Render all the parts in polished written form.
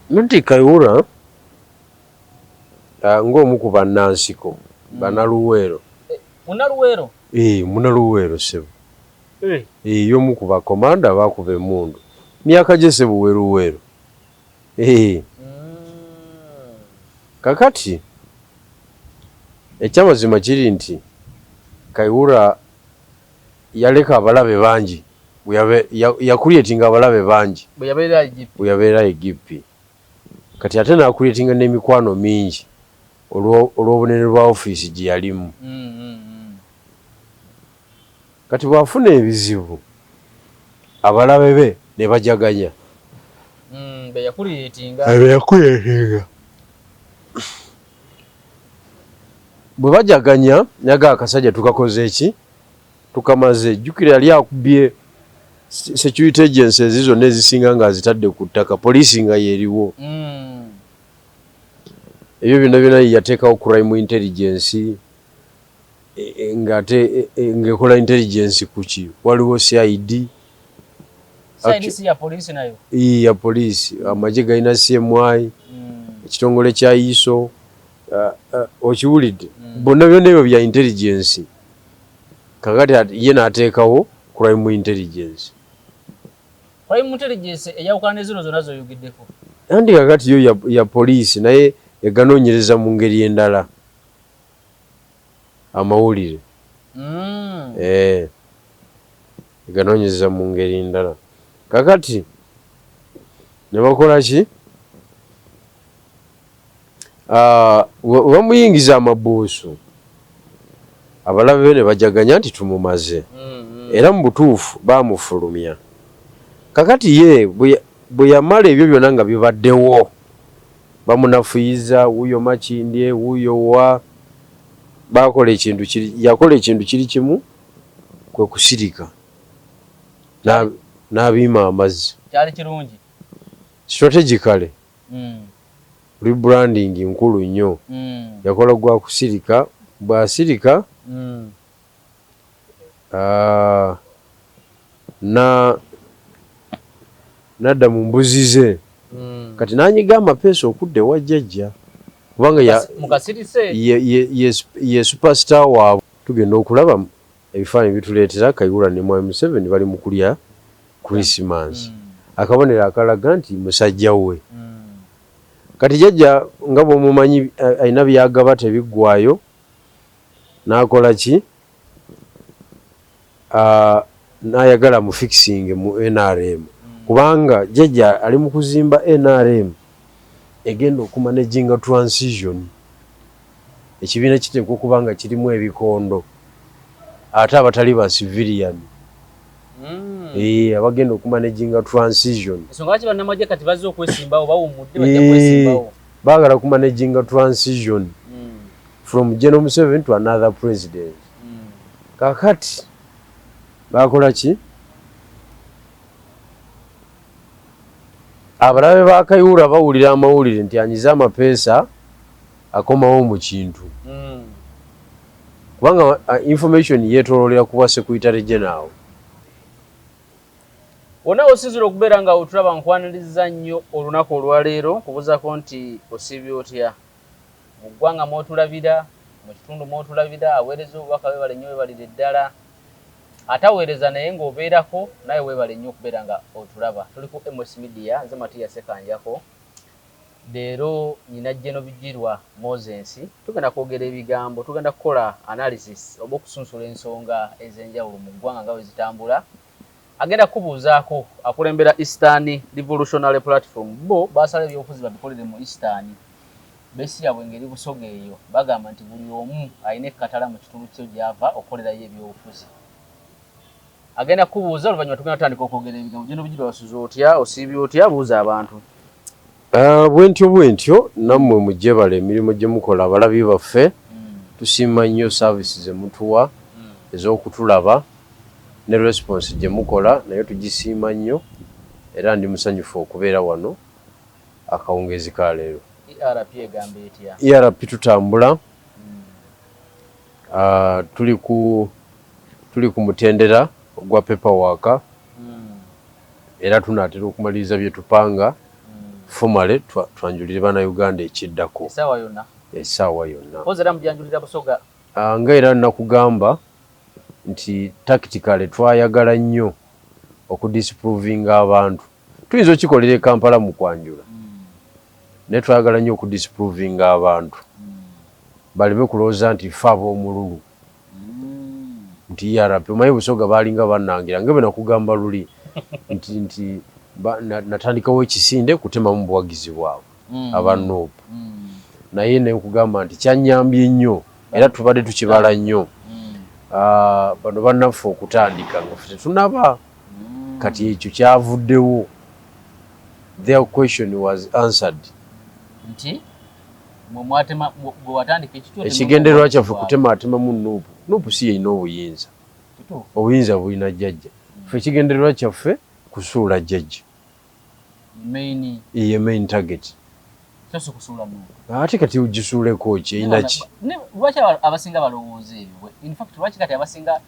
nti Kayihura ng'omu ku bannansiko Bannaluweero. Munnaluweero? Munnaluweero sebo. Y'omu ku bakomanda baakuba emmundu. Myaka gye sebo weruweero. Kakati ekyamazima kiri nti Kayihura yaleka abalabe bangi. Yakuleetinga abalabe bangi bwe yabeera Egipi. Kati ate n'akuleetinga n'emikwano mingi olw'obunene bwa ofiisi gye yalimu. Kati bw'afuna ebizibu abalabe be ne bajaganya. Be yakuleetinga. Bwe bajaganya naga akasajja tukakoze eki tukamaze. Jjukira yali akubye security agencies zonna ezisinga ng'azitadde ku ttaka, poliisi nga yeeriwo. Ebyo byonna yateekawo crime intelligence ng'ate ng'ekola intelligence ku ki? Waliwo CID. CID si ya poliisi nayo? Ya poliisi. Amagye galina CMI, ekitongole kya ISO. Okiwulidde? Bonna byonna ebyo bya intelligence. Kakati ye n'ateekawo crime intelligence. Crime intelligence eyawukana ne zino zonna z'oyogeddeko? Andi kakati yo ya poliisi naye eganoonyereza mu ngeri endala amawulire. Eganoonyereza mu ngeri endala. Kakati ne bakola ki? Bamuyingiza amabuusu, abalabe be ne bajaganya nti tumumaze. Era mu butuufu baamufulumya. Kakati ye bwe yamala ebyo byonna nga bibaddewo, bamunafuyiza, wuuyo Makindye, wuuyo wa, yakola ekintu kiri kimu, kwe kusirika n'abiima amazzi. Kyali kirungi. Strategically. Rebranding nkulu nnyo. Yakola gwa kusirika, bw'asirika n'adda mu mbuzi ze. Kati n'anyiga amapeesa okudda ewa jjajja kubanga ye superstar waabwe. Tugenda okulaba ebifaananyi bituleetera Kayihura ne Mwami Museveni bali mu kulya Christmas. Akabonero akalaga nti musajja we. Kati jjajja nga bw'omumanyi alina byagaba tebiggwayo. N'akola ki? N'ayagala mu fixing mu NRM. Kubanga jjajja ali mu kuzimba NRM egenda okumanaginga transition. Ekibiina kiteekwa okuba nga kirimu ebikondo ate abatali ba civilian. Abagenda okumanaginga transition. Ensonga lwaki bannamagye kati bazze okwesimbawo bawummudde bajja kwesimbawo? Baagala kumanaginga transition from General Museveni to another president. Kakati bakola ki? Abalabe ba Kayihura bawulira amawulire nti anyiza amapeesa akomawo mu kintu. Kubanga information yeetooloolera ku bwa Secretary General. Wonna osinzira okubeera nga otulaba nkwaniriza nnyo olunaku olwaleero kubuuzako nti osiibye otya? Mu ggwanga mw'otulabira, mu kitundu mw'otulabira, aweereza obubaka weebale nnyo weebalire ddala. Ate aweereza naye ng'obeerako naye weebale nnyo okubeera nga otulaba. Tuli ku MS Media, nze Matiya Sekanjako. Leero nyina Jeno Bijirwa Moses. Tugenda kwogera ebigambo, tugenda kukola analysis oba okusunsula ensonga ez'enjawulo mu ggwanga nga bwe zitambula. Agenda kubuuzaako akulembera Eastern Revolutionary Platform. Bo baasala ebyobufuzi babikolere mu Eastern. Beesiya bwengeri busoga eyo bagamba nti buli omu alina ekkatala mu kitundu kyo gy'ava okukolerayo ebyobufuzi. Agenda kubuuza oluvannyuma tugenda tutandika okwogera ebigambo. Jeno Bijirwa wasuze otya? Osiibye otya? Buuza abantu. Bwentyo nammwe mujje bala emirimu gye mukola abalabi baffe. Tusiima nnyo services ze mutuwa ez'okutulaba ne response gye mukola naye tugisiima nnyo era ndi musanyufu okubeera wano akawungeezi ka leero. ERP egambe etya? ERP tutambula. Tuli ku mutendera ogwa paperwork era tunaatera okumaliriza bye tupanga formally twanjulire bana Uganda ekiddako essaawa yonna ozera mujanjulira Busoga nga era nakugamba nti tactically twayagala nnyo okudisprovinga abantu tuyinza okikolera e Kampala mu kwanjula naye twayagala nnyo okudisprovinga abantu baleme kulowooza nti fe ab'omululu nti ERP omanyi Busoga baalinga bannangira nga bwe nakugamba luli nti natandikawo ekisinde kutemamu buwagizi bwabwe abanoopu naye ne nkugamba nti kyanyambye nnyo era tubadde tukibala nnyo bano bannaffe okutandika nga ffe tetunaba kati ekyo kyavuddewo their question was answered nti mwatema gwe watandika ekityo ekigendererwa kyaffe kutematemamu noopu si yeyina obuyinza bulina jjajja ffe ekigendererwa kyaffe kusuula jjajja ye main target ate kati ugisuuleko ki eyina ki lwaki abasinga balowooza ebyo in fact lwaki kati abasinga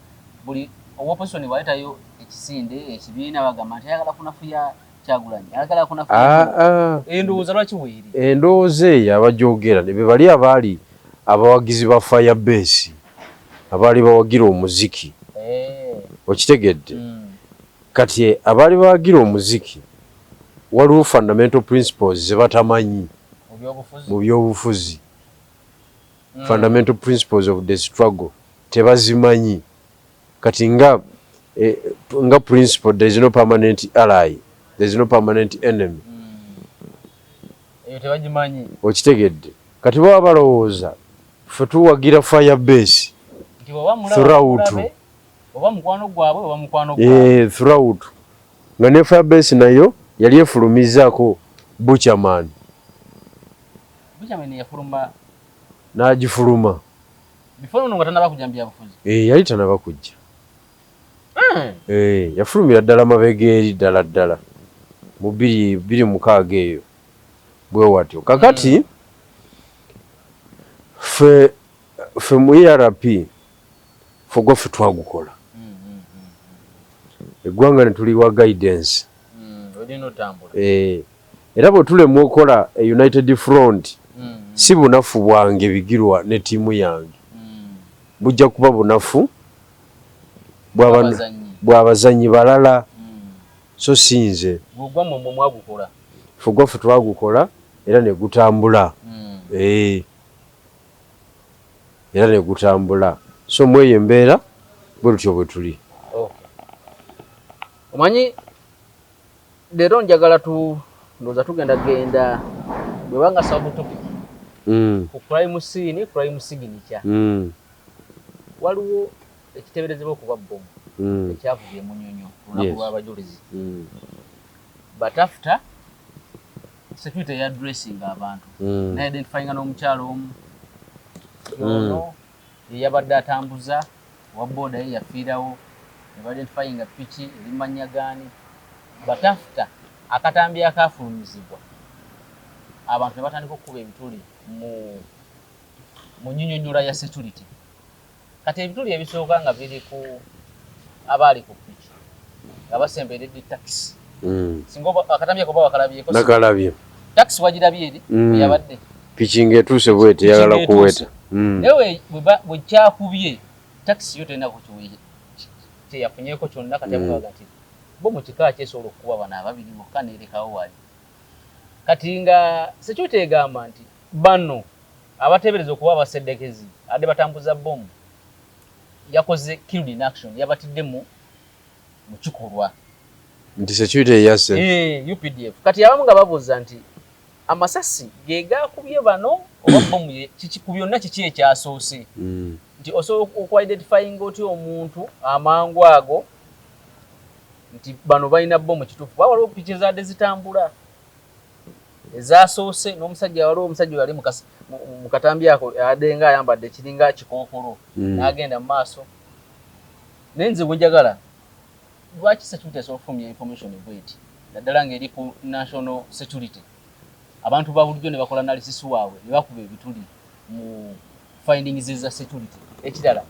buli opposition bwaleetayo ekisinde ekibiina bagamba nti ayagala kunafuya Kyagulanyi ayagala kunafuya endowooza lwaki weeri endowooza eyo abajoogera ne be bali abaali abawagizi ba Firebase abaali bawagira omuziki okitegedde kati abaali bawagira omuziki waliwo fundamental principles ze batamanyi mu byobufuzi fundamental principles of the struggle tebazimanyi kati nga principle there is no permanent ally there is no permanent enemy tebagimanyi okitegedde kati baba balowooza ffe tuwagira Firebase throughout oba mukwano gwabwe oba mukwano gwabwe throughout nga ne Firebase nayo yali efulumizaako Buchaman yafuluma n'agifuluma before nga tanaba kujja bufuzi yali tanaba kujja yafulumira ddala mabega eri ddala mu 26 eyo bwe watyo kakati ffe mu ERP ffe gwaffe twagukola eggwanga ne tuliwa guidance era bwe tulemu okola a united front si bunafu bwange bigirwa ne tiimu yange bujja kuba bunafu bw'abazanyi balala so sinze ffe gwaffe twagukola era ne gutambula era ne gutambula so mweyo embeera bwe lutyo bwe tuli omanyi leero njagala ndowooza tugenda bwebanga sababu topic ku crime scene crime signature waliwo ekiteeberezebwa okuba bbomu ekyavudde mu Munyonyo olunaku lw'abajulizi batafuta security ya addressing abantu naidentifyinga n'omukyalo omu ono yeyabadde atambuza wa boda ye yafiirawo nebaidentifyinga piki erimanya gaani batafuta akatambi akafulumizibwa abantu ne batandika okukuba ebituli mu nnyinnyonnyola ya security kati ebituli ebisooka nga biri ku abaali ku piki nga basemberedde taxi singa akatambi ako bakalabyeko nakalabye taxi wagirabye eri yabadde piki ng'etuuse bwete yagala kuweta naye bwe kyakubye taxi yo tenako kiweye teyafunyeeko kyonna kati amukaga nti bo mu kika kyesobola okukuba bano ababiri bokka neerekawo wali kati nga security egamba nti bano abateebereza okuba abaseddekezi adde batambuza bomu yakoze killed in action yabatidde mu kikolwa nti security eyase UPDF kati abamu nga babuuza nti amasasi ge gakubye bano oba bomu ku byonna kiki ekyasoose nti osobola okuidentifyinga otya omuntu amangu ago nti bano balina bomu kituufu ba waliwo piki ezadde zitambula ezasoose n'omusajja waliwo omusajja yali mu katambi ako adde nga ayambadde kiringa kikookolo n'agenda mu maaso naye nze bwe njagala lwaki security esobola okufulumya information bweti naddala ng'eri ku national security abantu ba bulijjo ne bakola analysis waabwe ne bakuba ebituli mu findings za security ekirala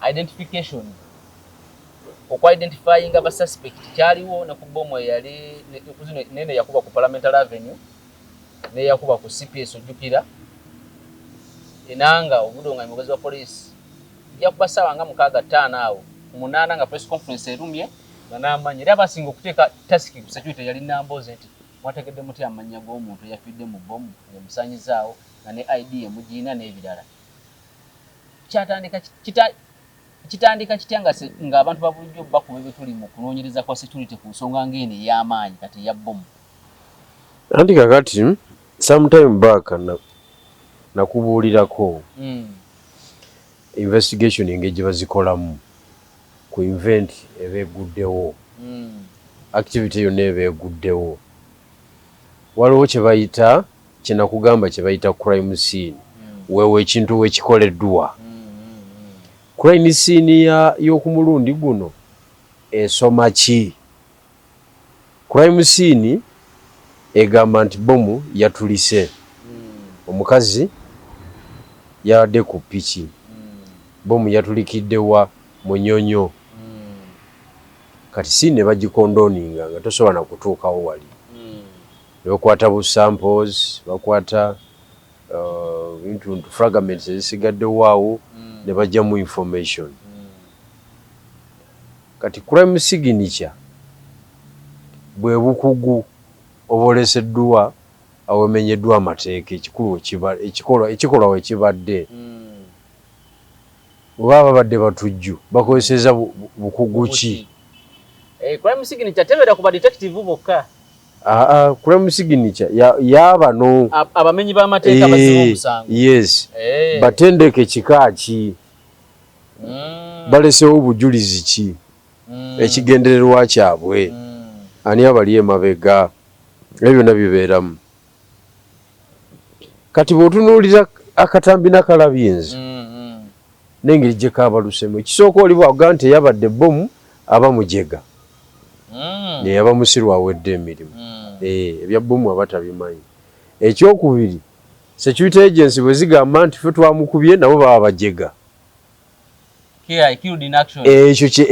identification okwidentifyinga ba suspect kyaliwo ne ku bomu eyali nene yakuba ku Parliamentary Avenue neyakuba ku CPS ojjukira enanga obudo nga mugozi wa police yakuba sawa nga 6:05 awo 8 nga press conference erumye n'amanyi era basinga okuteeka task ku security yali namboze nti mwategedde muti amanya g'omuntu yafidde mu bomu yamusanyizaawo nga ne ID emugina n'ebirala kitandika kitya nga abantu babulijjo bakuba ebituli mu kunoonyereza kwa security ku nsonga ng'eno ey'amaanyi kati ya bomu. Anti kakati sometime back nakubuulirako investigation engeri bazikolamu ku event eba eguddewo activity yonna eba eguddewo waliwo kye bayita kinakugamba kye bayita crime scene wewe ekintu wekikoleddwa crime scene y'oku mulundi guno esoma ki crime scene egamba nti bomu yatulise omukazi yadde ku piki bomu yatulikiddewa munyonyo kati scene bagikondoninga nga tosobola na kutuukawo wali bakwata bu samples bakwata bintu fragments ezisigaddewo awo ne bajjamu information kati crime signature bwe bukugu oboleseddwa awemenyeddwa amateeka ekikolwa wekibadde oba babadde batujju bakozeseza bukugu ki crime signature tebera ku ba detective bokka crime signature yabano abamenyi b'amateeka basiba omusango yes batendeke kika ki balesewo obujulizi ki ekigendererwa kyabwe ani abali emabega ebyo byonna bibeeramu kati bw'otunuulira akatambi n'akalabyenzi n'engeri gye kaabalusemu ekisooka oli bw'aga nti eyabadde bomu aba mujega yaba musiru awedde emirimu ebya bomu aba tabimanyi ekyokubiri security agency bwe zigamba nti ffe twamukubye nabo baba bajega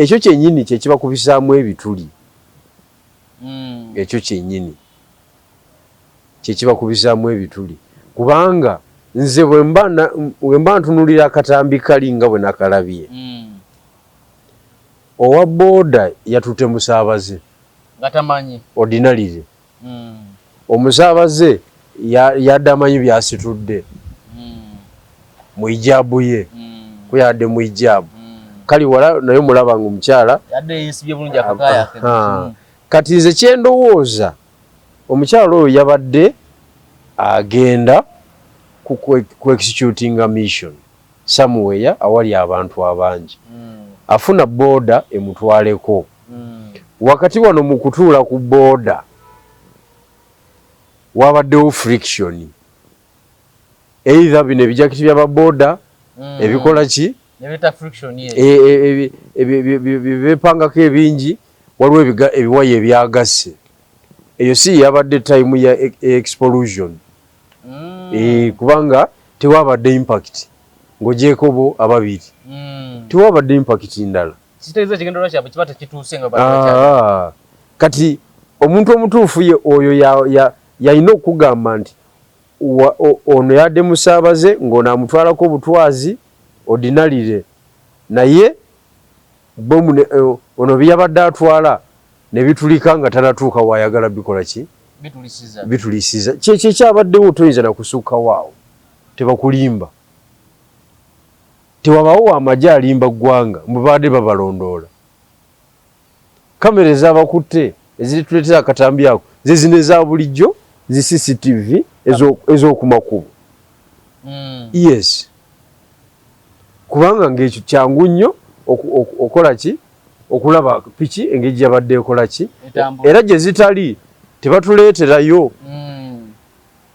ekyo kyennyini kye kibakubisaamu ebituli ekyo kyennyini kye kibakubisaamu ebituli kubanga nze bwe mba ntunulira akatambi kali nga bwe nakalabye owa booda yatute musaabaze ordinarily omusaabaze yadde amanyi byasitudde mu ijaabu ye kuyadde mu ijaabu kali wala naye mulaba nga omukyala kati nze kyendowooza omukyala oyo yabadde agenda ku executing a mission somewhere awali abantu abangi afuna booda emutwaleko wakati wano mu kutuula ku booda wabaddewo friction either bino ebijakiti by'ababooda ebikola ki bepangako ebingi waliwo ebiwaya ebyagasse eyo si yabadde time ya explosion kubanga tewabadde impact ng'ogyeko bo ababiri tewabadde impact ndala kati omuntu omutuufu ye oyo yalina okugamba nti ono yadde musaabaze ng'ono amutwalako obutwazi ordinarily naye bomu ono byabadde atwala ne bitulika nga tanatuuka waayagala bikola ki bitulisiza kyekyo ekyabaddewo toyinza nakusukkawo awo tebakulimba tewabaawo amagye alimba ggwanga mubadde babalondoola kamera ez'abakutte ezituleetera akatambi ako ze zino eza bulijjo zi CCTV ez'okumakubo yes kubanga ng'ekyo kyangu nnyo okola ki okulaba piki engeri gyabadde ekola ki era gye zitali tebatuleeterayo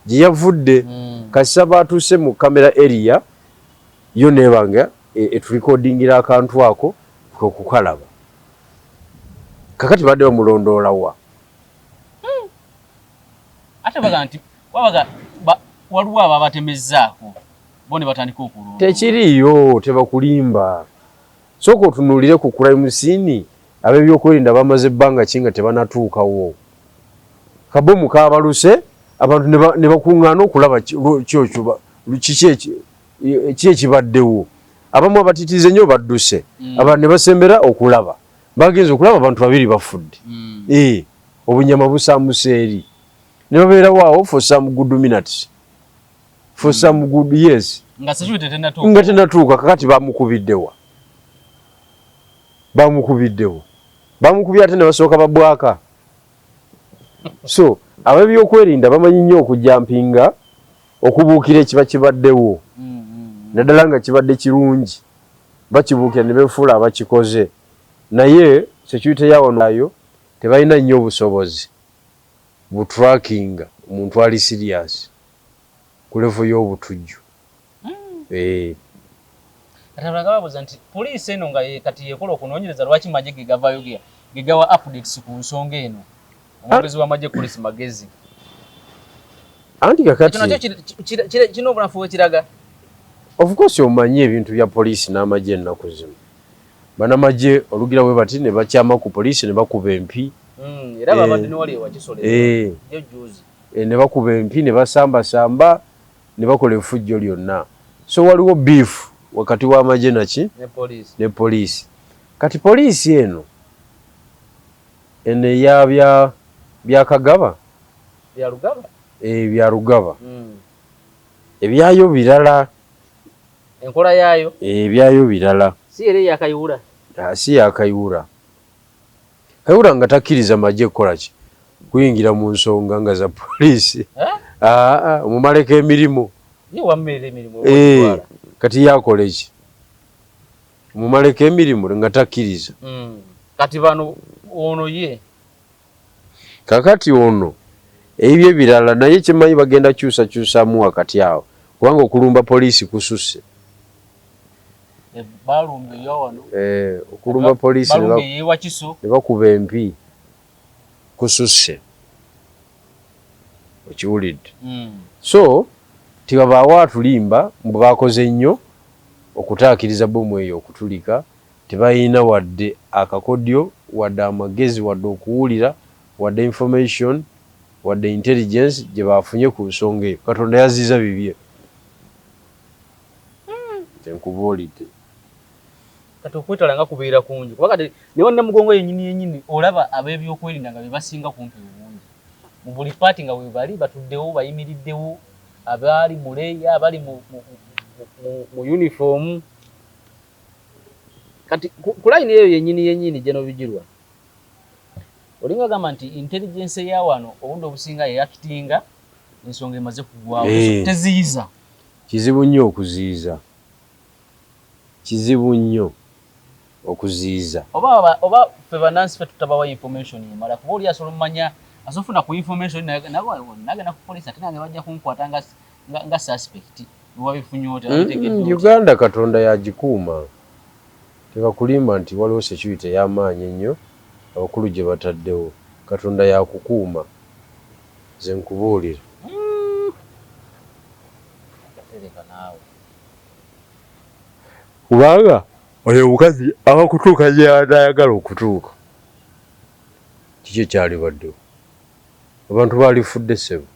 gye yavudde kasita baatuuse mu kamera area yo nebanga etulikodingira akantu ako okukalaba kakati badde bamulondoola wa ate baga nti waliwo abo abatemezzaako bo ne batandika okulonda tekiriyo tebakulimba sooka otunuulire ku crime scene ab'ebyokwerinda bamaze ebbanga ki nga tebanatuukawo kabomu kaabaluse abantu ne bakuŋŋaana okulaba kyokyo ki ekibaddewo. Abamu abatitiize nnyo badduse, abantu ne basembera okulaba. Bagenze okulaba abantu 2 bafudde. Obunyama busambuse eri. Ne babeerawo awo for some good minutes. For some good years. Nga tenatuuka kakati bamukubiddewa. Bamukubye ate ne basooka babwaka. So ab'ebyokwerinda bamanyi nnyo okujampinga okubuukira ekiba kibaddewo. Naddala nga kibadde kirungi bakibuukira ne befuula abakikoze. Naye security yawo tebalina nnyo obusobozi butrackinga omuntu ali serious ku level y'obutujju. Katabaga babuza nti poliisi eno nga kati yekola okunoonyereza lwaki magye gegavayo gegawa updates ku nsonga eno. Omwogezi w'amagye Chris Magezi. Anti kakati kino obunafu wekiraga. Of course omanyi ebintu bya poliisi n'amagye ennaku zino. Banamagye olugira bwe bati ne bakyama ku poliisi ne bakuba empi. Era babadde ne wali ewakisolera. Ne bakuba empi ne basamba ne bakola effujjo lyonna. So waliwo beef wakati w'amagye ne poliisi. Kati poliisi eno ya bya Kagaba. Bya Rugaba. Ebyayo birala. Enkola yaayo. Ebyayo birala. Si eri yakayura. Si yakayura. Kayura nga takkiriza magye kukola ki? Kuyingira mu nsonga nga za poliisi. Mumaleko emirimu. Ye wammere emirimu. Kati yakola ki? Mumaleko emirimu nga takkiriza. Kati bano ono ye. Kakati ono ebyo birala naye kimanyi bagenda kyusamu wakati awo. Kubanga okulumba poliisi kususse. Balumbe yawano. Okulumba poliisi ne bakuba empi kususse. Okiwulidde. So tibabaawo atulimba mbu bakoze nnyo okutaakiriza bomu eyo okutulika. Tebalina wadde akakodyo wadde amagezi wadde okuwulira wadde information wadde intelligence gye bafunye ku nsonga eyo. Katonda yaziiza bibye. Tenkubuulidde. Kati okwetala nga kubeera kungi. Kuba kati ne Namugongo yennyini olaba ab'ebyokwerinda nga be basinga kumpi obungi. Mu buli paati nga we bali batuddewo bayimiriddewo abali mu leeya abali mu uniform. Kati ku line eyo yennyini Jeno Bijirwa. Olinga gamba nti intelligence ya wano obundi obusinga yakitinga ensonga emaze kugwawo. Teziyiza. Kizibu nnyo okuziyiza. Kizibu nnyo okuziyiza. Oba ffe bannansi ffe tutabawa information emala kuba oli asobola omumanya asofuna ku information nagenda ku poliisi ate nange bajja kunkwata nga suspect wabifunye oti. Uganda Katonda yagikuuma. Tebakulimba nti waliwo security ey'amaanyi ennyo abakulu gye bataddewo. Katonda yakukuuma. Nze nkubuulira. Kubanga oyo omukazi abakutuuka gye yayagala okutuuka. Kiki ekyalibaddewo? Abantu baalifudde ssebo.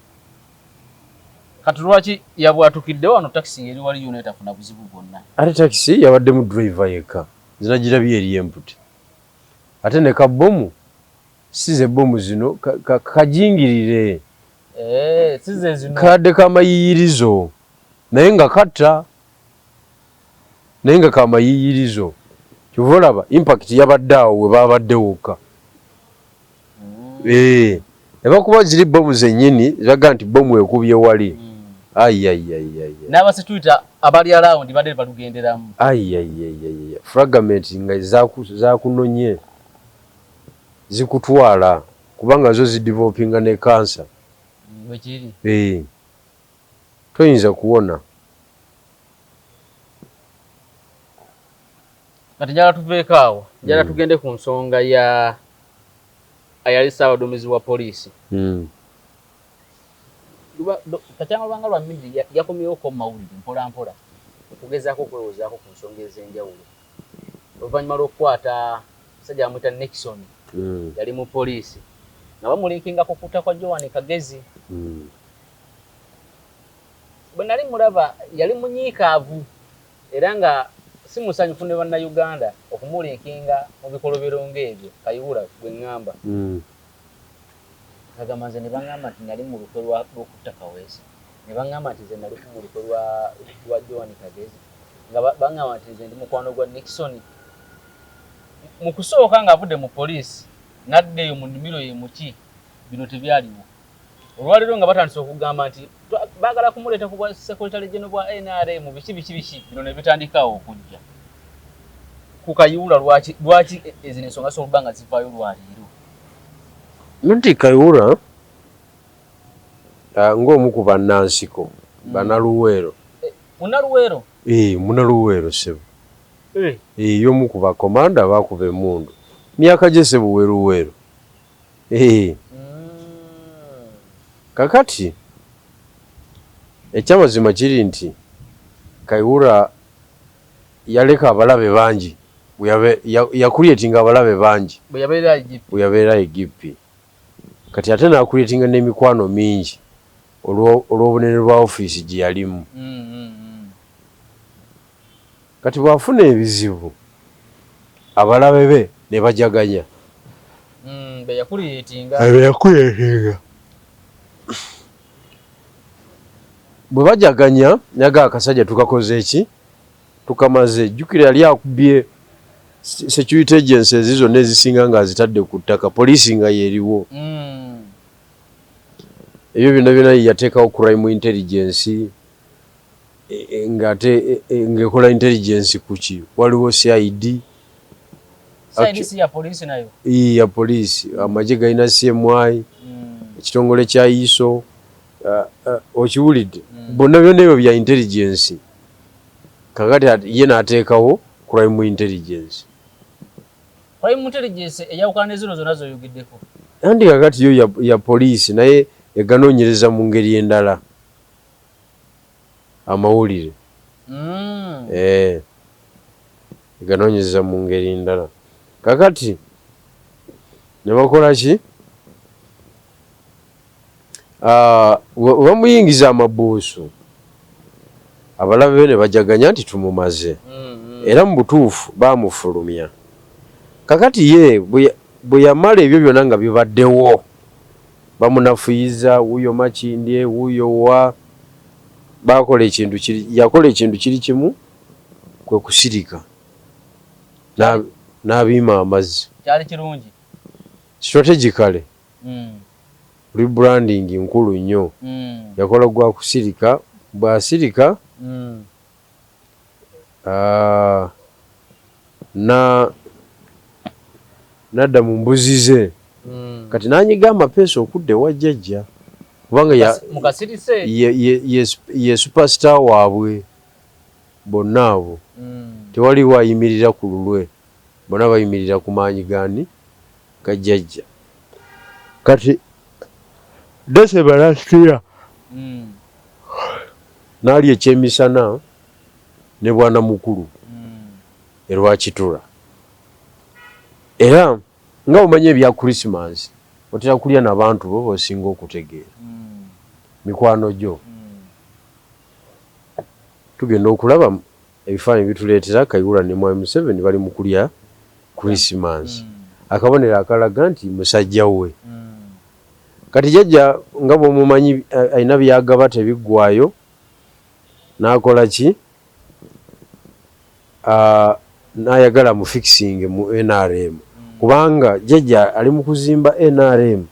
Kati lwaki yabwatukidde wano takisi eri wali yona etafuna buzibu bwonna? Ate takisi yabaddemu driver yekka. Nze nagirabye eri empute. Ate ne kabbomu si ze bbomu zino kajingirire. Si ze zino. Kadde kamayiyirizo. Naye nga katta. Naye nga kamayiyirizo. Kyova olaba impact yabadde awo we babadde wokka. Ebakuba ziri bbomu zennyini ziraga nti bbomu ekubye wali. N'abasecurity abali around badde balugenderamu. Fragment nga zakunonye zikutwala kubanga zo zidevelopinga ne cancer. Wekiri. Toyinza kuwona. Kati njala tuveeko awo. Njala tugende ku nsonga ya ayali ssaabaduumizi wa poliisi. Kakyanga lwanga lwa mmindi yakomyewoko mu mawulire mpola okugezaako okwewozaako ku nsonga ez'enjawulo. Oluvannyuma lw'okukwata musajja bamwita Nixon yali mu poliisi nga bamulinkingako kuta kwa Joan Kagezi. bwe nali mulaba yali munyiikaavu era nga si musanyufu ne bannayuganda okumulinkinga mu bikolobero ng'ebyo Kayihura gwe ŋŋamba. Kagamba nze ne baŋŋamba nti nali mu lukwe lw'okutta Kaweesa, ne baŋŋamba nti nze nali mu lukwe lwa Joan Kagezi, nga baŋŋamba nti nze ndi mukwano gwa Nixon. Mu kusooka ng'avudde mu poliisi n'addeyo mu nnimiro ye muki, bino tebyaliwo. Olwaleero nga batandise okugamba nti baagala kumuleeta ku bwa Secretary General bwa NRM biki bino ne bitandikawo okujja. Ku Kayihura lwaki ezino ensonga z'oluba nga zivaayo lwaleero? Nti Kayihura ng'omu ku bannansiko Bannaluweero. Munnaluweero? Munnaluweero ssebo. Y'omu ku bakomanda baakuba emmundu. Myaka gye ssebo Luweero. Kakati ekyamazima kiri nti Kayihura yaleka abalabe bangi, yakuleetinga abalabe bangi bwe yabeera Egipi. Kati ate n'akuleetinga n'emikwano mingi olw'obunene bwa ofiisi gye yalimu. Kati bw'afuna ebizibu abalabe be ne bajaganya. Be yakuleetinga. Bwe bajaganya naga akasajja tukakoze eki tukamaze. Jjukira yali akubye security agencies zonna ezisinga nga azitadde ku ttaka, poliisi nga yeeriwo. Ebyo byonna yateekawo crime intelligence ng'ate ng'ekola intelligence ku ki, waliwo CID si ya poliisi nayo. Ya poliisi, amagye galina CMI, ekitongole kya ISO, okiwulidde. Bonna byonna ebyo bya intelligence. Kakati ye n'ateekawo crime intelligence. Crime intelligence eyawukana ne zino zonna z'oyogeddeko. Andi kakati yo ya poliisi naye eganoonyereza mu ngeri endala amawulire. Eganoonyereza mu ngeri endala. Kakati ne bakola ki? Bamuyingiza amabuusu, abalabe be ne bajaganya nti tumumaze. Era mu butuufu baamufulumya. Kakati ye bwe yamala ebyo byonna nga bibaddewo, bamunafuyiza, wuuyo Makindye, wuuyo wa, yakola ekintu kiri kimu, kwe kusirika n'abiima amazzi. Kyali kirungi. Strategically rebranding nkulu nnyo. Yakola gwa kusirika, bw'asirika n'adda mu mbuzi ze. Kati n'anyiga amapeesa okudda ewa jjajja kubanga ye superstar waabwe bonna abo. Tewaliwo ayimirira ku lulwe, bonna bayimirira ku maanyi gani ga jjajja. Kati December last year n'ali ekyemisana ne bwana mukulu Lwakitula. Era nga omanye ebya Christmas otera kulya n'abantu bo b'osinga okutegeera, mikwano gyo. Tugenda okulaba ebifaananyi bituleetera Kayihura ne Mwami Museveni bali mu kulya Christmas. Akabonero akalaga nti musajja we. Kati jjajja nga bw'omumanyi alina byagaba tebiggwayo, n'akola ki? N'ayagala mu fixing mu NRM. Kubanga jjajja ali mu kuzimba NRM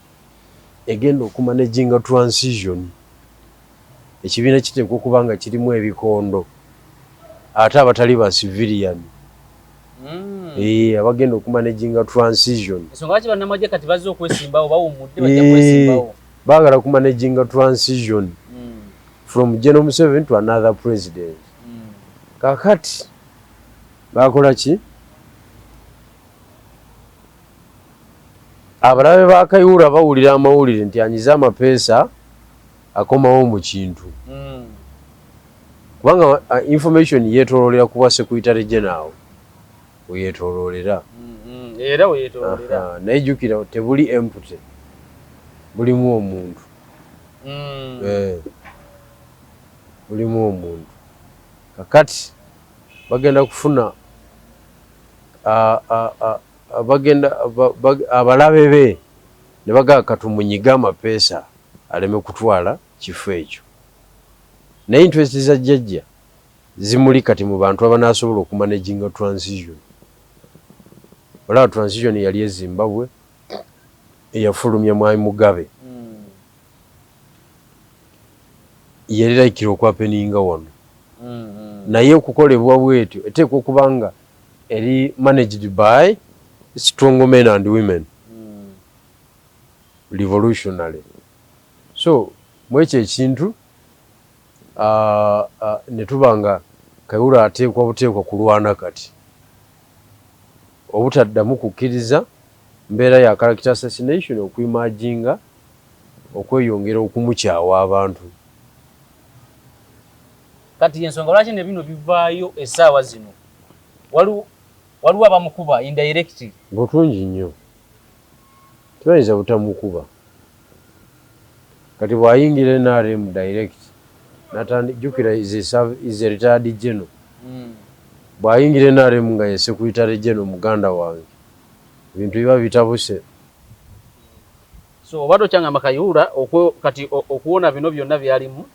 egenda okumanaginga transition. Ekibiina kiteekwa okuba nga kirimu ebikondo ate abatali ba civilian. Abagenda okumanaginga transition. Ensonga lwaki bannamagye kati bazze okwesimbawo bawummudde bajja kwesimbawo. Baagala kumanaginga transition from General Museveni to another president. Kakati bakola ki? Abalabe ba Kayihura bawulira amawulire nti anyize amapeesa akomawo mu kintu. Kubanga information yeetooloolera kuba Secretary General weyeetooloolera. Era weyeetooloolera. Naye jjukira tebuli empty, bulimu omuntu. mulimu omuntu kakati bagenda kufuna abalabe be ne bagaa katumunyiga amapeesa aleme kutwala kifo ekyo naye interest za jjajja zimuli kati mu bantu abanaasobola okumanaginga transition. Olaba transition yali e Zimbabwe eyafulumya Mwami Mugabe yaliraikira okwapeninga wano naye okukolebwa bwetyo eteekwa okuba nga eri managed by strong men and women revolutionary. So mwekyo ekintu ne tuba nga Kayihura ateekwa buteekwa kulwana kati obutaddamu kukkiriza mbeera ya character assassination okwimaginga okweyongera okumukyawa abantu. Kati ensonga lwaki ne bino bivaayo essaawa zino waliwo abamukuba indirect butungi nnyo tebayinza butamukuba kati bw'ayingira NRM direct natandikjukira is a retired general bw'ayingira NRM nga ye secretary general muganda wange ebintu biba bitabuse. So oba tokyangamba Kayihura kati okuwona bino byonna byalimu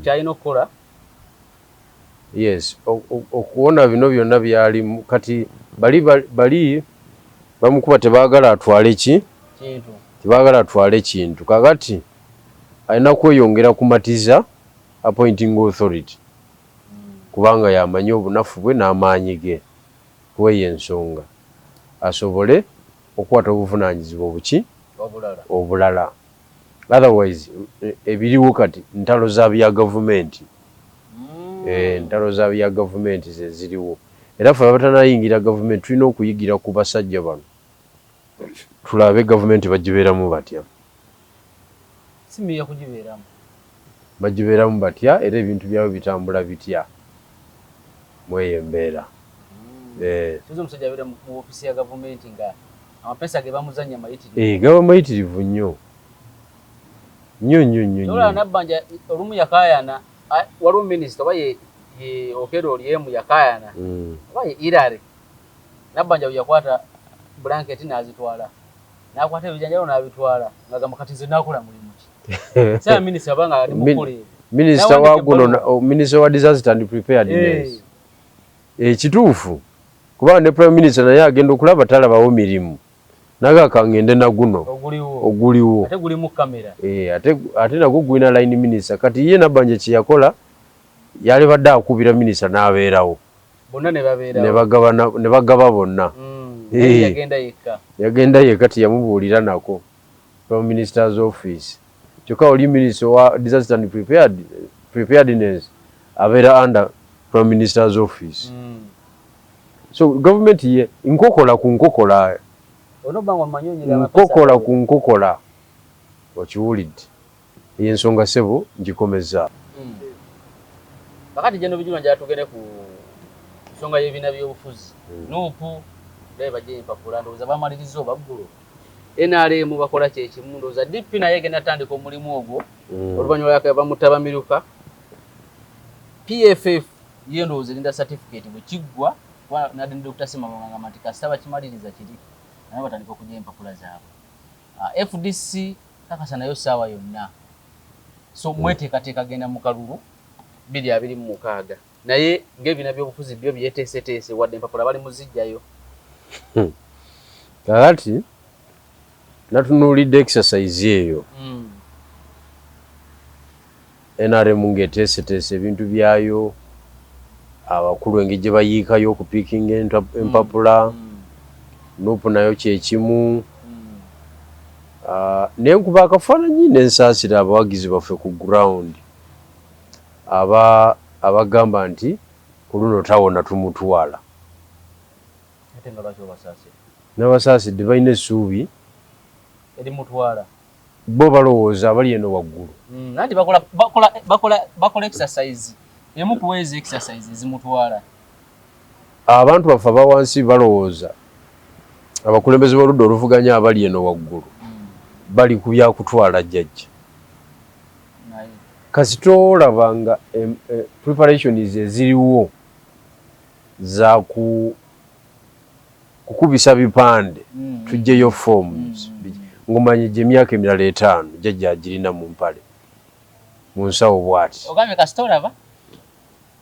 kyalina okukola. Yes, okuwona bino byonna byalimu kati bali bamukuba tebaagala atwale tebaagala atwale kintu kakati alina kweyongera kumatiza appointing authority kubanga yamanyi obunafu bwe n'amaanyi ge kuweyo ensonga asobole okukwata obuvunaanyizibwa obuki obulala. Otherwise ebiriwo kati ntalo za bya gavumenti ntalo za bya gavumenti ze ziriwo era ffe abatanayingira gavumenti tulina okuyigira ku basajja bano tulabe gavumenti bagibeeramu batya. Simiya kugibeeramu bagibeeramu batya era ebintu byabwe bitambula bitya mweyo embeera. Kizo omusajja abeera mu ofiisi ya gavumenti nga amapeesa ge bamuzannya mayitirivu. Gaba mayitirivu nnyo nnyo. Olaba Nabbanja olumu yakaayana waliwo minisita oba ye Okello Oryem yakaayana oba ye Irare Nabbanja yakwata blanketi n'azitwala n'akwata ebijanjalo n'abitwala ng'agamba kati nze naakola mulimu ki. Sasa minisita banga ali mukole minisita wa guno minisita wa disaster and preparedness kituufu kubanga ne prime minister naye agenda okulaba talabawo mirimu nagaka ngende na guno oguliwo ate guli mu kamera ate nagwo gwina line minister kati ye Nabbanja kye yakola yali badde akubira minister n'abeerawo bonna ne bagaba bonna yagenda yekka teyamubuulira nako from minister's office kyokka oli minister wa disaster and preparedness abeera under prime minister's office. So government ye nkokola ku nkokola nkokola ku nkokola okiwulidde y'ensonga sebo ngikomeza. Kakati Jeno Bijulwa njatugende ku nsonga y'ebibiina by'obufuzi nuupu leba je empapula ndowooza bamaliriza obaggulo NRM bakola kyekimu ndowooza DP naye genda tandika omulimu ogwo oluvannyuma lwaka bamutabamiruka PFF ye ndowooza erinda certificate bwe kiggwa nadde Dr. Sima Mwanga nti kasita bakimaliriza kiri naye batandika okujja empapula zaabwe. FDC kakasa nayo ssaawa yonna so mweteekateeka genda mu kalulu 2026 naye ng'ebibiina by'obufuzi byo byeteeseteese wadde empapula bali muzijjayo. Kakati natunuulidde exercise eyo NRM ng'eteeseteese ebintu byayo abakulu engeri gye bayiikayo okupiikinga empapula nuupu nayo kyekimu naye nkuba akafaananyi n'ensaasira abawagizi baffe ku ground abagamba nti ku luno tawona tumutwala n'abasaasidde balina essuubi erimutwala bo balowooza abali eno waggulu nanti bakola exercise emu kuweeza exercise zimutwala. Abantu baffe abawansi balowooza abakulembeze b'oludda oluvuganya abali eno waggulu bali ku byakutwala jjajja kasitolabanga preparations eziriwo za kukubisa bipande tujjeyo forms ngumanye gye myaka emirala 5 jajja agirina mu mpale mu nsawo bwati ogambye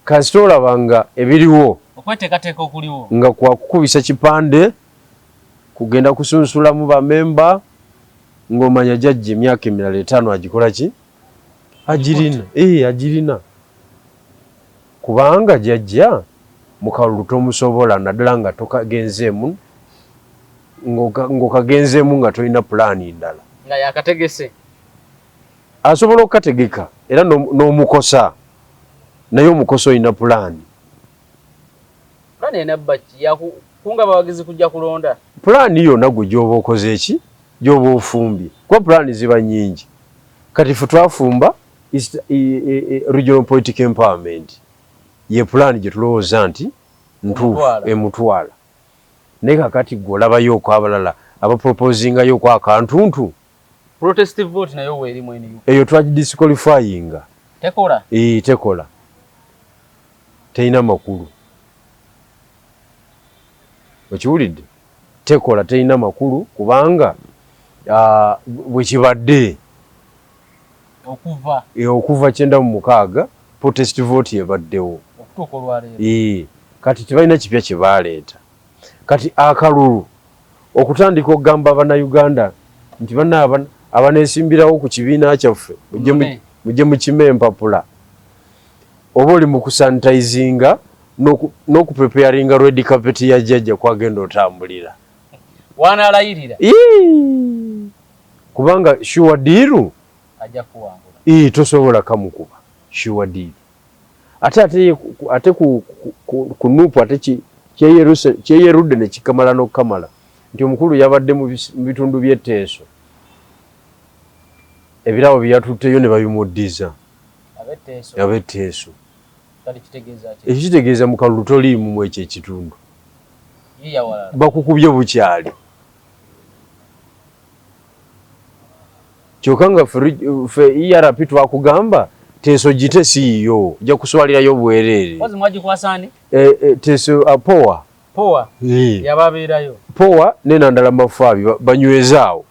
kasitolabanga ebiriwo okweteekateeka okuliwo nga kwa kukubisa kipande kugenda kusunsulamu bamemba ng'omanya jajja emyaka emirala 5 agikola ki agirina agirina kubanga jajja mukalulu tomusobola naddala nga tokagenzeemu ng'okagenzeemu nga tolina pulaani ndala nga yakategese asobola okukategeka era n'omukosa naye omukosa olina pulaani enabaki kunga abawagizi kujja kulonda pulaani yonna gwe gyoba okoze eki gyoba ofumbye kuba pulaani ziba nnyingi kati fe twafumba regional political empowerment ye pulaani gye tulowooza nti ntuufu emutwala naye kakati gwe olabayo oko abalala abaproposingayo oko akantuntu protest vote nayo weerimu eniyo eyo twagidisqualifyinga tekola tekola terina makulu okiwulidde tekola terina makulu kubanga bwe kibadde okuva 96 protest vote yebaddewo okutuuka olwaleero kati tebalina kipya kye baaleeta kati akalulu okutandika okugamba abannayuganda nti bana abaneesimbirawo ku kibiina kyaffe mujje mukime empapula oba oli mu kusanitizinga n'okupreparinga red carpet ya jjajja kwagenda otambulira wanaalayirira kubanga sure deal ajja kuwangula tosobola kamukuba sure deal ate ku nupu ate kyeyerudde ne kikamala n'okukamala nti omukulu yabadde mu bitundu by'etteeso ebirabo byeyatutteyo ne babimuddiza ab'etteeso ekitegeeza mu kalulu toliimu mu ekyo ekitundu bakukubye bukyali kyokka nga ffe ERP twakugamba teeso gite siiyo ojja kuswalirayo bwereere teeso powa nenandala mafaabi banywezaawo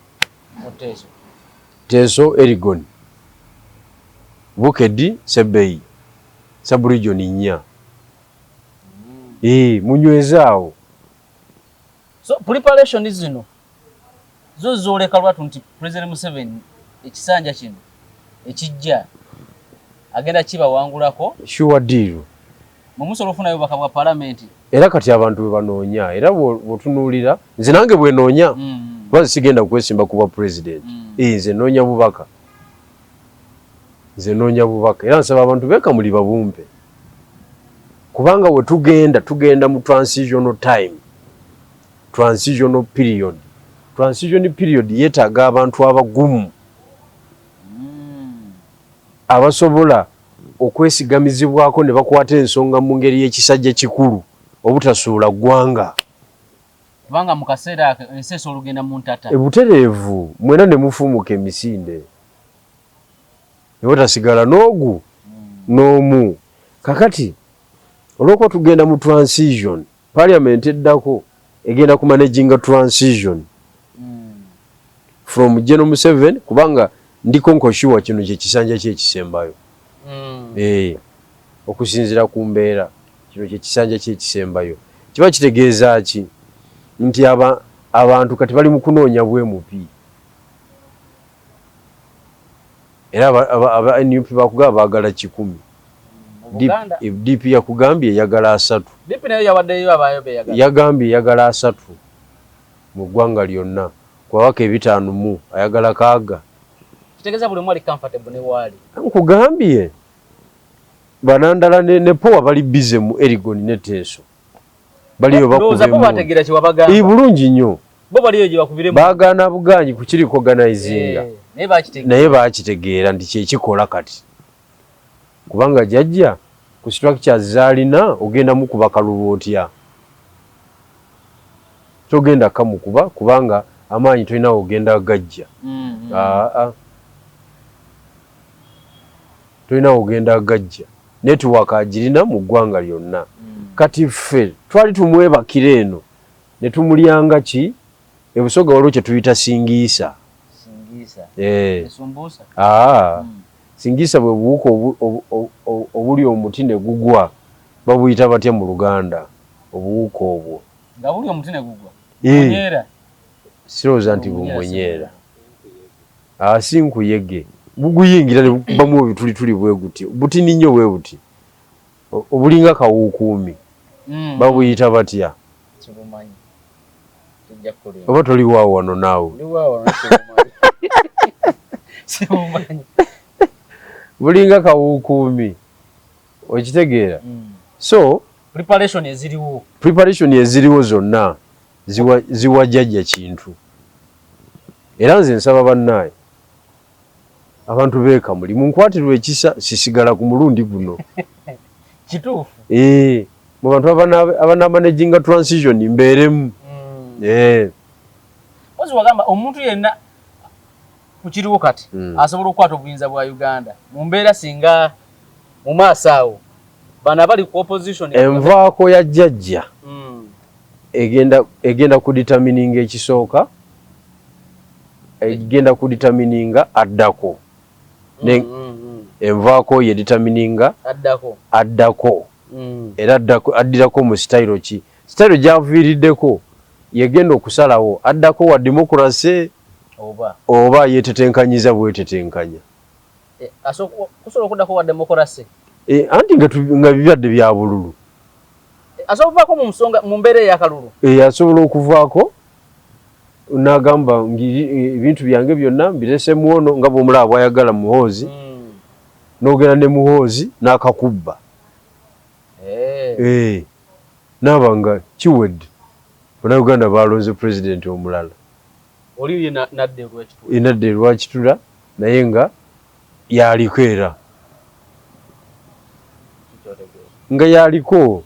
teeso Erigon Bukedi Sebeyi Sub-region 4 munywezaawo so preparation zino zo zooleka lwatu nti President Museveni ekisanja kino ekijja agenda kibawangulako sure deal mumusolo ofunayo baka bwa parliament era kati abantu bwe banoonya era bwotunuulira nze nange bwe noonya kuba sigenda kwesimba kuba president nze noonya bubaka era nsaba abantu beekamuli babumpe kubanga we tugenda mu transitional period yeetaaga abantu abagumu abasobola okwesigamizibwako ne bakwata ensonga mu ngeri y'ekisajja kikulu obutasuula ggwanga kubanga mu kaseera enseeso olugenda mu ntata ebutereevu mwena ne mufumuka emisinde ne batasigala n'ogu n'omu kakati olw'okuba tugenda mu transition parliament eddako egenda ku managinga transition from General Museveni kubanga ndiko nkoshiwa kino kye kisanja kye kisembayo okusinzira ku mbeera kino kye kisanja kye kisembayo kiba kitegeeza ki nti abantu kati bali mu kunoonya bwemupi era aba NUP bakugamba baagala 10 DP yakugambye eyagala 3 DP nayo yawaddeyo abayo beyagala yagambye eyagala 3 mu ggwanga lyonna kwawaka 5 ayagala kaaga kitegeeza buli mwali comfortable ne wali nkugambye banandala ne powa bali bize mu Erigon ne teeso baliyo bakubye bulungi nnyo bo baliyo gye bakubiremu baagaana buganyi ku kiri organizinga naye bakitegeera nti kyekikola kati kubanga jajja ku structures zaalina ogenda mukuba kalulu otya togenda kamukuba kubanga amaanyi tolinawo ogenda gajja tulina ogenda agajja network agirina mu ggwanga lyonna kati ffe twali tumwebakira eno ne tumulyanga ki ebusoga waliwo kye tuyita singiisa singiisa bwe buwuka obuli omuti ne gugwa babuyita batya mu Luganda obuwuka obwo nga buli omuti ne gugwa munyeera sirowooza nti bumunyeera si nkuyege buguyingira ne bamu ebitulituli bwe guti butini nnyo bwe buti obulinga kawuukuumi babuyita batya oba toliwaawo wano naawe bulinga kawuukuumi okitegeera so preparation eziriwo zonna ziwa jjajja kintu era nze nsaba bannaaye abantu beekamuli munkwatirwa ekisa sisigala ku mulundi guno kituufu mu bantu abanamanaginga transition mbeeremu ozi wagamba omuntu yenna kukiriwo kati asobola okukwata obuyinza bwa Uganda mu mbeera singa mu maaso awo bano abali ku opposition envaako ya jjajja egenda kuditamininga ekisooka egenda kuditamininga addako envaako yeditamininga addako era addirako mu sitayiro ki sitayiro gyaviiriddeko yegenda okusalawo addako wa demokrasi oba yetetenkanyiza bwetetenkanya kusobola okuddako wa demokrasi anti nga bibyadde bya bululu asobola okuvaako mu nsonga mu mbeera ey'akalulu asobola okuvaako n'agamba ebintu byange byonna mbirese ono nga bw'omulaba bw'ayagala muhoozi n'ogenda ne muhoozi n'akakubba n'aba nga kiwedde Bannayuganda balonze pulezidenti omulala oli nadde lwakitula naye nga yaliko era nga yaliko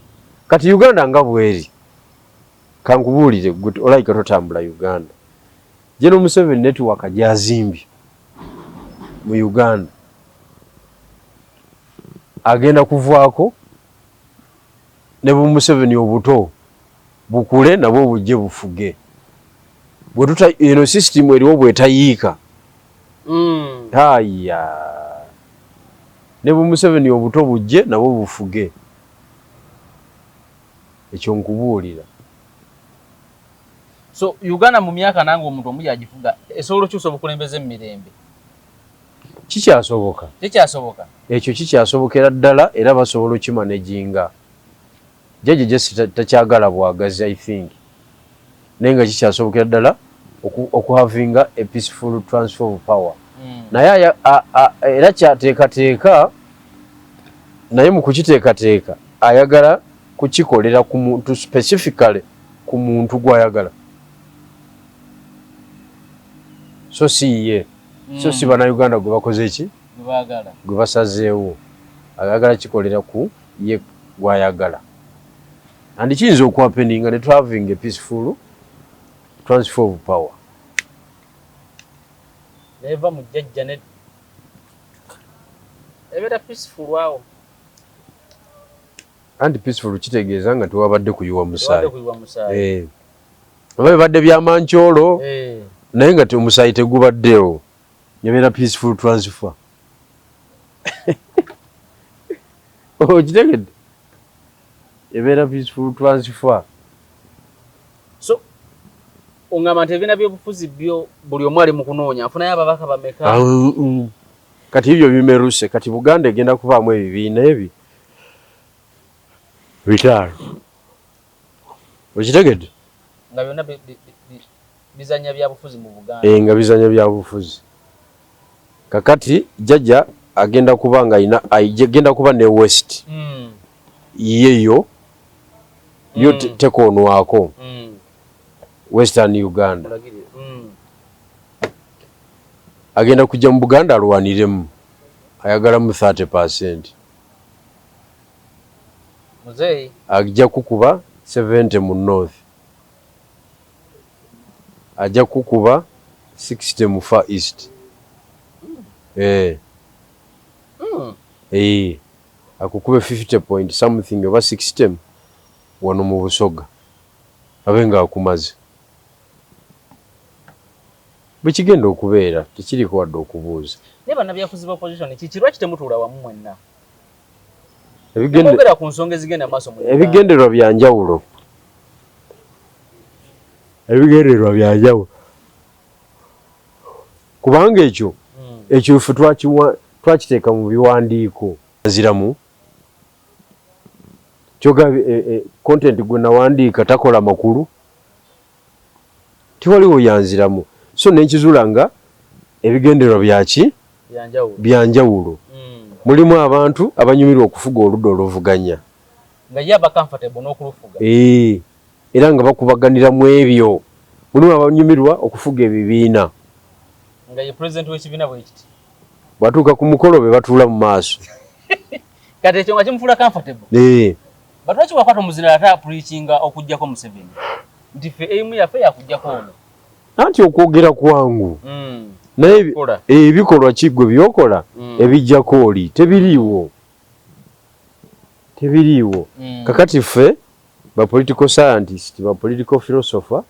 kati Uganda nga bweri kankubuulire olayika totambula Uganda General Museveni network gyazimbye mu Uganda agenda kuvaako ne bu Museveni obuto bukule nabwo bujje bufuge bwe eno system eriwo bwetayiika haya ne bu Museveni obuto bujje nabwo bufuge ekyo nkubuulira. So Uganda mu myaka nange omuntu omu yagifuga esobola kyusa obukulembeze mu mirembe kikyasoboka ekyo kikyasobokera ddala era basobola okimanaginga jjajja Jesse takyagala bwagazi I think naye nga kikyasobokera ddala okuhavinga a peaceful transfer of power naye era kyateekateeka naye mu kukiteekateeka ayagala kukikolera ku muntu specifically ku muntu gw'ayagala so si ye so si Bannayuganda gwe bakoze ki gwe basazeewo ayagala kikolera ku ye gw'ayagala and kiyinza okuhappeninga ne having a peaceful transfer of power neva mu jjajja ne ebeera peaceful wawo and peaceful kitegeeza nga tewabadde kuyiwa musaayi oba bibadde byamankyolo naye nga omusaayi tegubaddewo yabeera peaceful transfer okitegedde ebeera peaceful transfer so ongamba nti ebibiina by'obufuzi byo buli omu ali mu kunoonya afunayo ababaka bameka kati ebyo bimeruse kati Buganda egenda kubaamu ebibiina ebi bitaano okitegedde nga byonna bizanya byabufuzi mu Buganda nga bizanya byabufuzi kakati jjajja agenda kuba nga agenda kuba ne West yeyo yo tekoonwako Western Uganda agenda kujja mu Buganda alwaniremu ayagalamu 30%. Muzeyi ajja kukuba 70 mu North, ajja kukuba 60 mu Far East. akukube 50 point something over 60 wano mu Busoga abenga akumaze bikigenda okubeera tekiriko wadde okubuuza neba nabyafuzi ba opposition kikirwa kitemutula wamu mwenna ebigenda ku nsonga ezigenda maaso mu ebigendererwa byanjawulo kubanga ekyo ife twakiteeka mu biwandiiko nziramu kyoga content gwe nawandiika takola makulu tiwaliwo yanziramu so nenkizuula nga ebigendererwa byaki byanjawulo mulimu abantu abanyumirwa okufuga oludda oluvuganya nga yaba comfortable n'okulufuga era nga bakubaganira mu ebyo mulimu abanyumirwa okufuga ebibiina nga ye president w'ekibiina bwekiti batuuka ku mukolo be batuula mu maaso kati ekyo nga kimufuula comfortable batwaki wakwata omuzina ate apuliikinga okujjako Museveni nti ffe eimu yaffe yakujjako ono anti okwogera kwangu naye ebikolwa kiggwe byokola ebijjako oli tebiriiwo kakati ffe ba political scientist ba political philosopher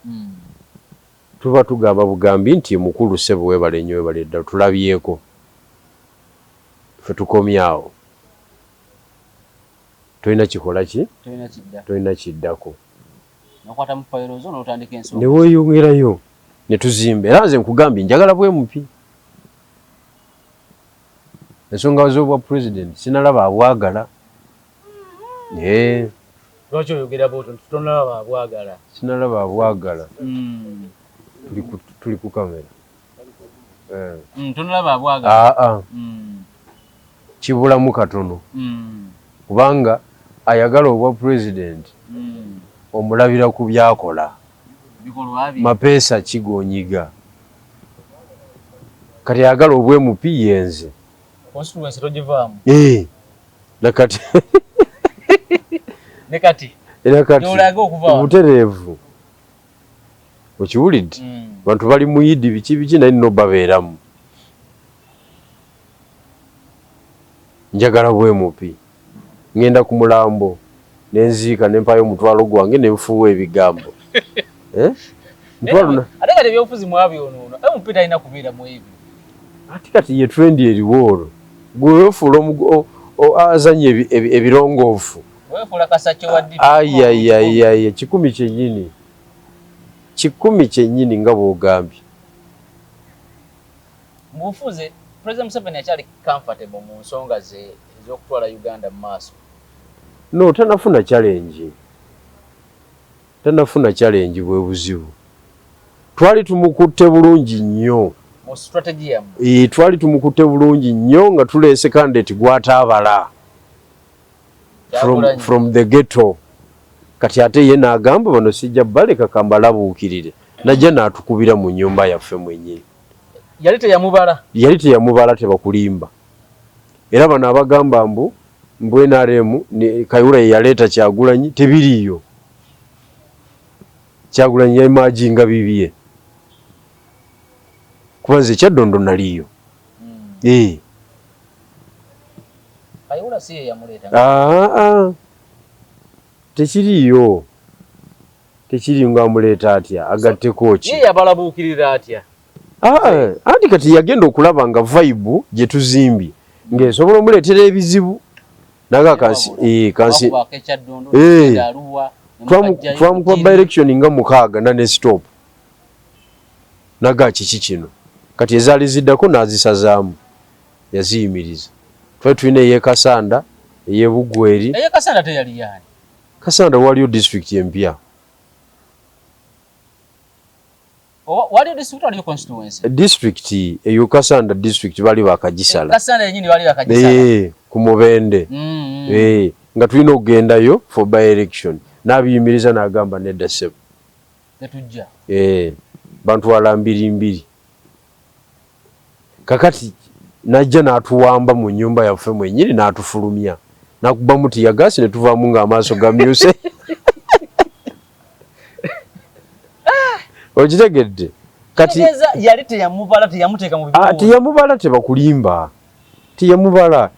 tuba tugamba bugambi nti mukulu ssebo webale nnyo webale ddala tulabyeko ffe tukomyawo tolina kikola ki tolina kiddako ne weeyongerayo ne tuzimba era nze nkugambye njagala bwe mupi ensonga z'obwa president sinalaba abwagala lwaki oyogera bwotyo tonalaba abwagala sinalaba abwagala tuli ku kamera tonalaba abwagala kibulamu katono kubanga ayagala obwa president omulabira ku byakola mapeesa kigonyiga kati ayagala obwemupi yenze constituency togivaamu nakati nekati obutereevu okiwulidde bantu bali mu yidi biki naye nno babeeramu njagala bwemupi ngenda ku mulambo nenziika nempayo omutwalo gwange nenfuuwa ebigambo ate kati ebyobufuzi mwabyonoona mupita alina kubeera mu ebyo ate kati ye trendi eriwo olwo gwe weefuula azanya ebirongoofu weefuula kasakyo wa ayayayaya kikumi kyennyini nga bw'ogambye mu bufuzi President Museveni akyali comfortable mu nsonga ze ez'okutwala Uganda mu maaso no tanafuna challenge bwe buzibu twali tumukutte bulungi nnyo mu strategy yamu twali tumukutte bulungi nnyo nga tuleese candidate gw'ataabala from the ghetto kati ate ye n'agamba bano sijja baleka kambalabuukirire najja n'atukubira mu nnyumba yaffe mwennyini yali teyamubala tebakulimba era bano abagamba mbu NRM Kayihura ye yaleeta Kyagulanyi tebiriiyo Kyagulanyi yaimaginga bibye kuba nze Kyaddondo naliyo Kayihura si ye yamuleeta tekiriiyo nga amuleeta atya agatteko ki ye yabalabuukirira atya anti kati yagenda okulaba nga vibe gye tuzimbye ng'esobola omuleetera ebizibu naga kansi twamukuba by-election nga 6 na ne stop naga kiki kino kati ezaali ziddako n'azisazaamu yaziyimiriza twali tulina ey'Ekasanda ey'Ebugweri ey'Ekasanda teyali yaani Kasanda waliyo district empya waliyo district waliyo constituency district eyo Kasanda district bali bakagisala Kasanda yenyini bali bakagisala ku Mubende nga tulina okugendayo for by election n'abiyimiriza n'agamba nedda ssebo netujja bantwala 2 kakati najja n'atuwamba mu nnyumba yaffe mwennyini n'atufulumya nakuba muti yagasi ne tuvaamu ng'amaaso gamyuse okitegedde kati yali teyamubala teyamuteeka mu teyamubala tebakulimba teyamubala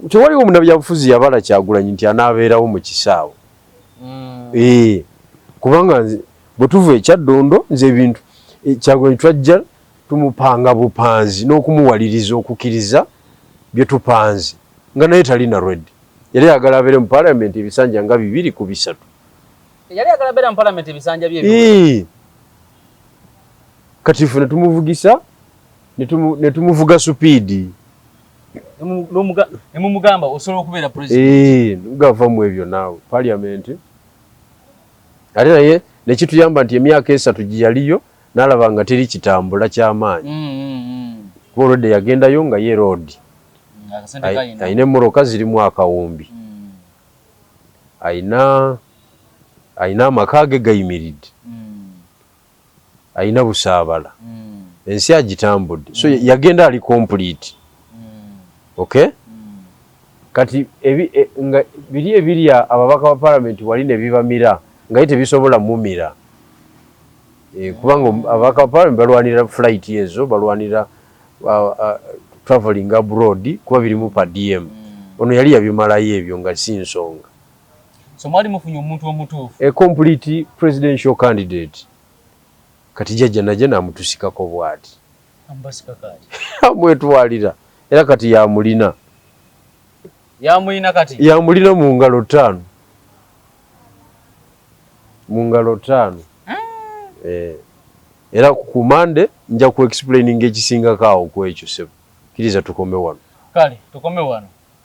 tewaliwo munnabyabufuzi yabala Kyagulanyi nti anaabeerawo mu kisaawe. Kubanga bwe tuva e Kyaddondo nze ebintu Kyagulanyi twajja tumupanga bupanzi n'okumuwaliriza okukkiriza bye tupanze nga naye talina ready. Yali ayagala abeere mu Parliament ebisanja nga 2 ku 3. Yali ayagala abeere mu Parliament ebisanja bye. Kati ffe ne tumuvugisa ne tumuvuga supiidi. Ne mumugamba osobola okubeera president. Gava mu ebyo naawe Parliament. Ate naye ne kituyamba nti emyaka 3 giyaliyo n'alaba nga teri kitambula ky'amaanyi. Kuba olwedde yagendayo nga ye road. Ayina emmoroka zirimu akawumbi. Ayina amaka ge gayimiridde. Ayina busaabala. Ensi agitambudde. So yagenda ali complete. Okay? Kati nga biri ebirya ababaka ba Parliament wali ne bibamira nga ite bisobola mumira. Kubanga ababaka ba Parliament balwanira flight ezo, balwanira traveling abroad kuba birimu pa DM. Ono yali yabimalayo ebyo nga si nsonga. So mwali mufunye omuntu omutuufu. A complete presidential candidate. Kati jjajja najje namutusikako bw'ati. Ambasika kati. Amwetwalira. Era kati yamulina. Yamulina kati? Yamulina mu ngalo 5. Mu ngalo 5. Era ku Monday nja ku explaining ekisinga kaawo ku ekyo sebo. Kiriza tukome wano. Kale, tukome wano.